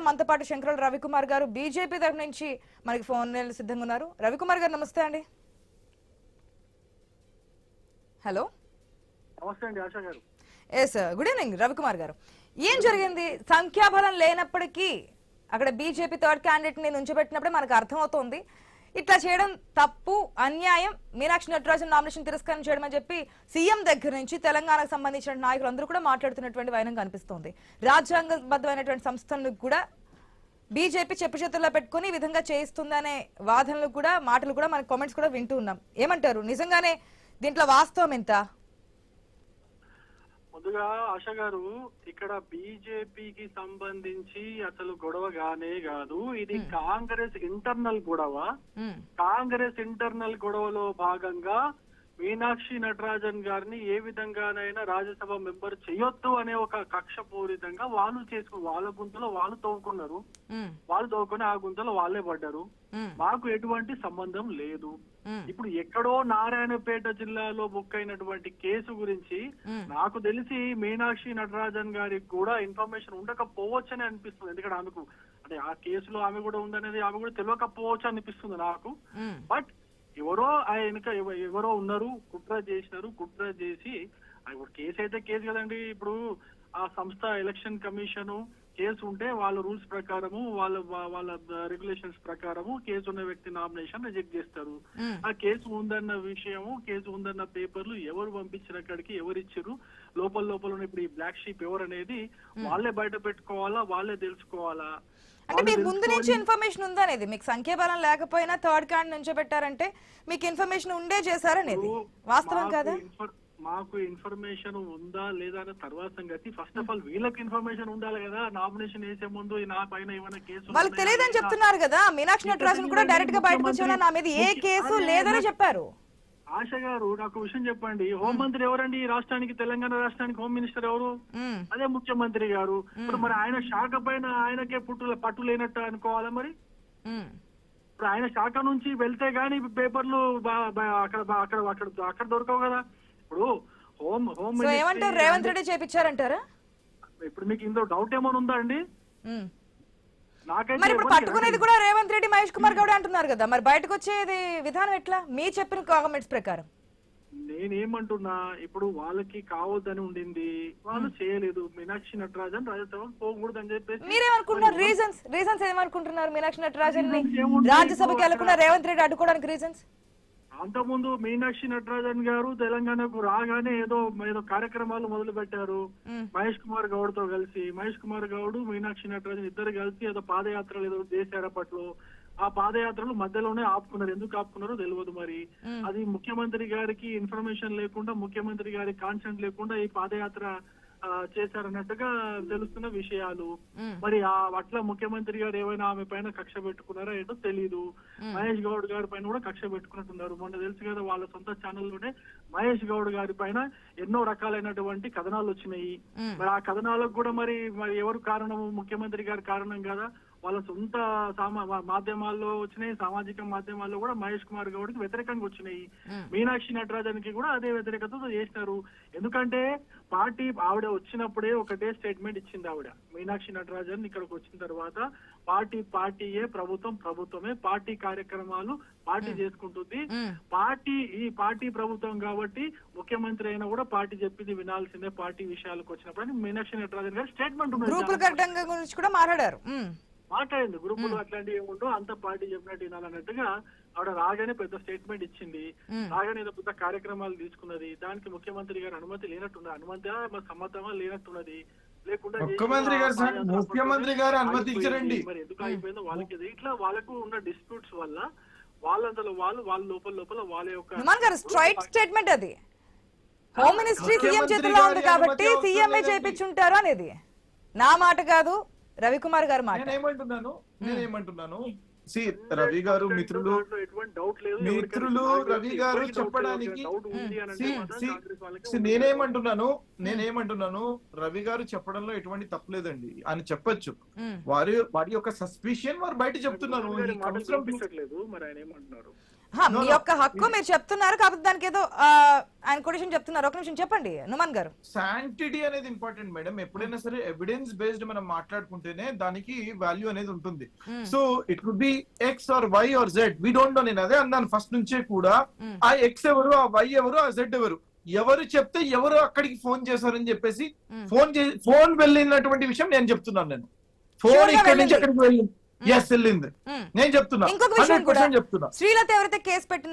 మనతో పాటు శంకరుల రవికుమార్ గారు బీజేపీ తరఫు నుంచి మనకి ఫోన్ సిద్ధంగా ఉన్నారు. రవికుమార్ గారు నమస్తే అండి. హలో, నమస్తే అండి ఆశా గారు. ఎస్, గుడ్ ఈవినింగ్ రవికుమార్ గారు. ఏం జరిగింది? సంఖ్యాబలం లేనప్పటికీ అక్కడ బీజేపీ థర్డ్ క్యాండిడేట్ ని నుంచోబెట్టినప్పుడే మనకు అర్థమవుతోంది ఇట్లా చేయడం తప్పు, అన్యాయం. మీనాక్షి నటరాజన్ నామినేషన్ తిరస్కారం చేయడం అని చెప్పి సీఎం దగ్గర నుంచి తెలంగాణకు సంబంధించిన నాయకులు అందరూ కూడా మాట్లాడుతున్నటువంటి వైనం కనిపిస్తోంది. రాజ్యాంగబద్ధమైనటువంటి సంస్థలను కూడా బీజేపీ చెప్పు చేతుల్లో పెట్టుకుని ఈ విధంగా చేయిస్తుందనే వాదనలు కూడా, మాటలు కూడా, మన కామెంట్స్ కూడా వింటూ ఉన్నాం. ఏమంటారు? నిజంగానే దీంట్లో వాస్తవం ఎంత? ముందుగా ఆశా గారు, ఇక్కడ బీజేపీకి సంబంధించి అసలు గొడవ గానే కాదు, ఇది కాంగ్రెస్ ఇంటర్నల్ గొడవ. కాంగ్రెస్ ఇంటర్నల్ గొడవలో భాగంగా మీనాక్షి నటరాజన్ గారిని ఏ విధంగానైనా రాజ్యసభ మెంబర్ చేయొద్దు అనే ఒక కక్ష పూరితంగా వాళ్ళు వాళ్ళ గుంతలో వాళ్ళు తవ్వుకున్నారు. వాళ్ళు తవ్వుకుని ఆ గుంతలో వాళ్ళే పడ్డారు. మాకు ఎటువంటి సంబంధం లేదు. ఇప్పుడు ఎక్కడో నారాయణపేట జిల్లాలో బుక్ అయినటువంటి కేసు గురించి నాకు తెలిసి మీనాక్షి నటరాజన్ గారికి కూడా ఇన్ఫర్మేషన్ ఉండకపోవచ్చని అనిపిస్తుంది. ఎందుకంటే ఆమెకు అంటే ఆ కేసులో ఆమె కూడా ఉందనేది ఆమె కూడా తెలియకపోవచ్చు అనిపిస్తుంది నాకు. బట్ ఎవరో ఆయనక ఎవరో ఉన్నారు, కుట్ర చేసినారు. కుట్ర చేసి ఇప్పుడు కేసు అయితే కేసు కదండి. ఇప్పుడు ఆ సంస్థ ఎలక్షన్ కమిషన్ కేసు ఉంటే వాళ్ళ రూల్స్ ప్రకారము వాళ్ళ రెగ్యులేషన్స్ ప్రకారము కేసు ఉన్న వ్యక్తి నామినేషన్ రిజెక్ట్ చేస్తారు. ఆ కేసు ఉందన్న విషయము, కేసు ఉందన్న పేపర్లు ఎవరు పంపించిన అక్కడికి, ఎవరు ఇచ్చారు, లోపల ఇప్పుడు ఈ బ్లాక్ షీప్ ఎవరు అనేది వాళ్ళే బయట పెట్టుకోవాలా, వాళ్ళే తెలుసుకోవాలా. అంటే మీకు ముందు నుంచి ఇన్ఫర్మేషన్ ఉందా అనేది? మీకు సంఖ్యాబలం లేకపోయినా థర్డ్ క్యాండ్ నుంచి పెట్టారంటే మీకు ఇన్ఫర్మేషన్ ఉండే చేశారనేది వాస్తవం కదా? మాకు ఇన్ఫర్మేషన్ ఉందా లేదా అనే తర్వాత సంగతి. ఫస్ట్ ఆఫ్ ఆల్ వీళ్ళకి ఇన్ఫర్మేషన్ ఉండాలి కదా. నామినేషన్ వేసే ముందు నా పైన ఏమైనా కేసు వాళ్ళకి తెలియదని చెప్తున్నారు కదా. మీనాక్షి నటరాజన్ కూడా డైరెక్ట్ గా బయటకు వచ్చేలా నా మీద ఏ కేసు లేదని చెప్పారు. ఆశ గారు, నాకు విషయం చెప్పండి. హోంమంత్రి ఎవరండి ఈ రాష్ట్రానికి? తెలంగాణ రాష్ట్రానికి హోమ్ మినిస్టర్ ఎవరు? అదే ముఖ్యమంత్రి గారు. ఇప్పుడు మరి ఆయన శాఖ పైన ఆయనకే పట్టు లేనట్టు అనుకోవాలా? మరి ఇప్పుడు ఆయన శాఖ నుంచి వెళ్తే గానీ పేపర్లు అక్కడ దొరకవు కదా. ఇప్పుడు హోమ్ ఏమంటారు? రేవంత్ రెడ్డి చేపించారంటారా? ఇప్పుడు మీకు ఇందులో డౌట్ ఏమైనా ఉందా అండి? మరి ఇప్పుడు పట్టుకునేది కూడా రేవంత్ రెడ్డి, మహేష్ కుమార్ గౌడ్ అంటున్నారు కదా. మరి బయటకు వచ్చేది విధానం ఎట్లా? మీ చెప్పిన కామెంట్స్ ప్రకారం నేనేమంటున్నా, ఇప్పుడు వాళ్ళకి కావద్దని ఉండింది, వాళ్ళు చేయలేదు. మీనాక్షి నటరాజన్ రాజ్యసభ పోకూడదు అని చెప్పేసి మీరేమనుకుంటున్నారు? రీజన్స్ ఏమనుకుంటున్నారు? మీనాక్షి నటరాజన్ ని రాజ్యసభకి వెళ్లకుండా రేవంత్ రెడ్డి అడ్డుకోవడానికి రీజన్స్? అంతకుముందు మీనాక్షి నటరాజన్ గారు తెలంగాణకు రాగానే ఏదో కార్యక్రమాలు మొదలు పెట్టారు మహేష్ కుమార్ గౌడ్ తో కలిసి. మహేష్ కుమార్ గౌడ్, మీనాక్షి నటరాజన్ ఇద్దరు కలిసి ఏదో పాదయాత్రలు ఏదో చేశారు అప్పట్లో. ఆ పాదయాత్రలు మధ్యలోనే ఆపుకున్నారు. ఎందుకు ఆపుకున్నారో తెలియదు. మరి అది ముఖ్యమంత్రి గారికి ఇన్ఫర్మేషన్ లేకుండా, ముఖ్యమంత్రి గారి కాన్సెంట్ లేకుండా ఈ పాదయాత్ర చేశారన్నట్టుగా తెలుస్తున్న విషయాలు. మరి అట్లా ముఖ్యమంత్రి గారు ఏమైనా ఆమె పైన కక్ష పెట్టుకున్నారా ఏంటో తెలీదు. మహేష్ గౌడ్ గారి పైన కూడా కక్ష పెట్టుకున్నట్టున్నారు. మొన్న తెలుసు కదా, వాళ్ళ సొంత ఛానల్లోనే మహేష్ గౌడ్ గారి పైన ఎన్నో రకాలైనటువంటి కథనాలు వచ్చినాయి. మరి ఆ కథనాలకు కూడా మరి ఎవరు కారణము? ముఖ్యమంత్రి గారి కారణం కదా. వాళ్ళ సొంత మాధ్యమాల్లో వచ్చినాయి, సామాజిక మాధ్యమాల్లో కూడా మహేష్ కుమార్ గౌడ్ కి వ్యతిరేకంగా వచ్చినాయి. మీనాక్షి నటరాజన్ కి కూడా అదే వ్యతిరేకతతో చేసినారు. ఎందుకంటే పార్టీ ఆవిడ వచ్చినప్పుడే ఒకటే స్టేట్మెంట్ ఇచ్చింది ఆవిడ. మీనాక్షి నటరాజన్ ఇక్కడికి వచ్చిన తర్వాత పార్టీయే, ప్రభుత్వమే, పార్టీ కార్యక్రమాలు పార్టీ చేసుకుంటుంది. ఈ పార్టీ ప్రభుత్వం కాబట్టి ముఖ్యమంత్రి అయినా కూడా పార్టీ చెప్పింది వినాల్సిందే పార్టీ విషయాలకు వచ్చినప్పుడు మీనాక్షి నటరాజన్ గారు స్టేట్మెంట్ గురించి కూడా మాట్లాడింది. గ్రూపులు అట్లాంటివి ఏముంటో అంత పార్టీ చెప్పినట్టు వినాలన్నట్టుగా ఆవిడ రాగానే పెద్ద స్టేట్మెంట్ ఇచ్చింది. రాగానే ఏదో పెద్ద కార్యక్రమాలు తీసుకున్నది. దానికి ముఖ్యమంత్రి గారు అనుమతి లేనట్టున్నది. అనుమతి సమ్మతమా లేనట్టున్నది. లేకుండా ముఖ్యమంత్రి గారు అనుమతి ఇచ్చారండి. మరి ఎందుకు అయిపోయిందో వాళ్ళకి. ఇట్లా వాళ్ళకు ఉన్న డిస్ప్యూట్స్ వల్ల వాళ్ళంతలో వాళ్ళ లోపల వాళ్ళ యొక్క స్ట్రైట్ స్టేట్మెంట్ అది. హోమ్ మినిస్ట్రీ సీఎం చేతిలో ఉంది కాబట్టి సీఎంఏ చేయించుంటారు అనేది నా మాట కాదు, రవికుమార్ గారు మాట. నేనేమంటున్నాను రవి గారు మిత్రులు రవి గారు చెప్పడానికి నేనేమంటున్నాను రవి గారు చెప్పడంలో ఎటువంటి తప్పలేదండి అని చెప్పొచ్చు. వారి యొక్క సస్పిషన్ వారు బయట చెప్తున్నారు. మీ యొక్క హక్కు మీరు చెప్తున్నారు, కాకపోతే దానికి ఏదో ఆయన కొటేషన్ చెప్తున్నారు. ఒక నిమిషం చెప్పండి నుమాన్ గారు. శాంటిటీ అనేది ఇంపార్టెంట్ మేడం. ఎప్పుడైనా సరే ఎవిడెన్స్ బేస్డ్ మనం మాట్లాడుకుంటేనే దానికి వాల్యూ అనేది ఉంటుంది. So it could be X or Y or Z, we don't know. నేను అదే అన్నాను ఫస్ట్ నుంచే కూడా, ఆ ఎక్స్ ఎవరు, ఆ వై ఎవరు, ఆ జెడ్ ఎవరు, ఎవరు చెప్తే ఎవరు అక్కడికి ఫోన్ చేశారని చెప్పేసి ఫోన్ వెళ్ళినటువంటి విషయం నేను చెప్తున్నాను. నేను ఫోన్ ఇక్కడి నుంచి అక్కడికి వెళ్ళింది, వెళ్ళింది నేను చెప్తున్నా, ఇంకొక విషయం కూడా, చెప్తున్నా. శ్రీలత ఎవరైతే కేసు పెట్టిన